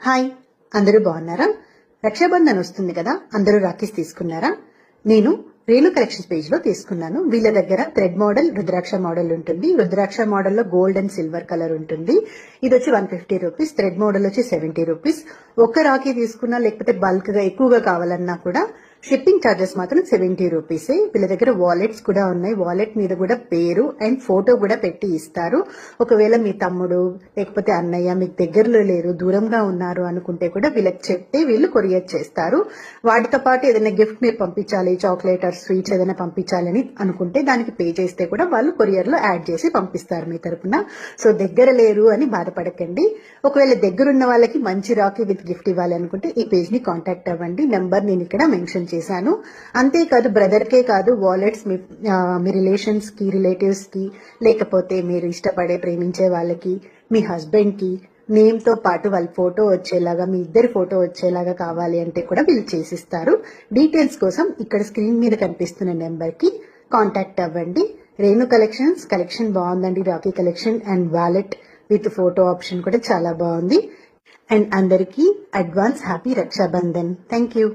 Hi, అందరూ బాగున్నారా? రక్షాబంధన్ వస్తుంది కదా, అందరూ రాఖీస్ తీసుకున్నారా? నేను రేణు కలెక్షన్స్ పేజ్ లో తీసుకున్నాను. వీళ్ళ దగ్గర థ్రెడ్ మోడల్, రుద్రాక్ష మోడల్ ఉంటుంది. రుద్రాక్ష మోడల్ లో గోల్డ్ అండ్ సిల్వర్ కలర్ ఉంటుంది. ఇది వచ్చి 150 రూపీస్. థ్రెడ్ మోడల్ వచ్చి 70 రూపీస్. ఒక్క రాఖీ తీసుకున్నా లేకపోతే బల్క్ గా ఎక్కువగా కావాలన్నా కూడా షిప్పింగ్ ఛార్జెస్ మాత్రం 70 రూపీసే. వీళ్ళ దగ్గర వాలెట్స్ కూడా ఉన్నాయి. వాలెట్ మీద కూడా పేరు అండ్ ఫోటో కూడా పెట్టి ఇస్తారు. ఒకవేళ మీ తమ్ముడు లేకపోతే అన్నయ్య మీకు దగ్గరలో లేరు, దూరంగా ఉన్నారు అనుకుంటే కూడా వీళ్ళకి చెప్తే వీళ్ళు కొరియర్ చేస్తారు. వాటితో పాటు ఏదైనా గిఫ్ట్ మీరు పంపించాలి, చాక్లెట్ ఆర్ స్వీట్స్ ఏదైనా పంపించాలని అనుకుంటే దానికి పే చేస్తే కూడా వాళ్ళు కొరియర్ లో యాడ్ చేసి పంపిస్తారు మీ తరపున. సో దగ్గర లేరు అని బాధపడకండి. ఒకవేళ దగ్గరున్న వాళ్ళకి మంచి రాఖీ విత్ గిఫ్ట్ ఇవ్వాలి అనుకుంటే ఈ పేజ్ ని కాంటాక్ట్ అవ్వండి. నెంబర్ నేను ఇక్కడ మెన్షన్ చేశాను. అంతేకాదు బ్రదర్ కే కాదు, వాలెట్స్ మీ రిలేషన్స్ కి, రిలేటివ్స్ కి, లేకపోతే మీరు ఇష్టపడే ప్రేమించే వాళ్ళకి, మీ హస్బెండ్ కి నేమ్ తో పాటు వాళ్ళ ఫోటో వచ్చేలాగా, మీ ఇద్దరి ఫోటో వచ్చేలాగా కావాలి అంటే కూడా వీళ్ళు చేసిస్తారు. డీటెయిల్స్ కోసం ఇక్కడ స్క్రీన్ మీద కనిపిస్తున్న నెంబర్ కి కాంటాక్ట్ అవ్వండి. రేణు కలెక్షన్ బాగుందండి. Rakhi collection and wallet with photo option కూడా చాలా బాగుంది. అండ్ అందరికీ advance happy Raksha Bandhan. Thank you.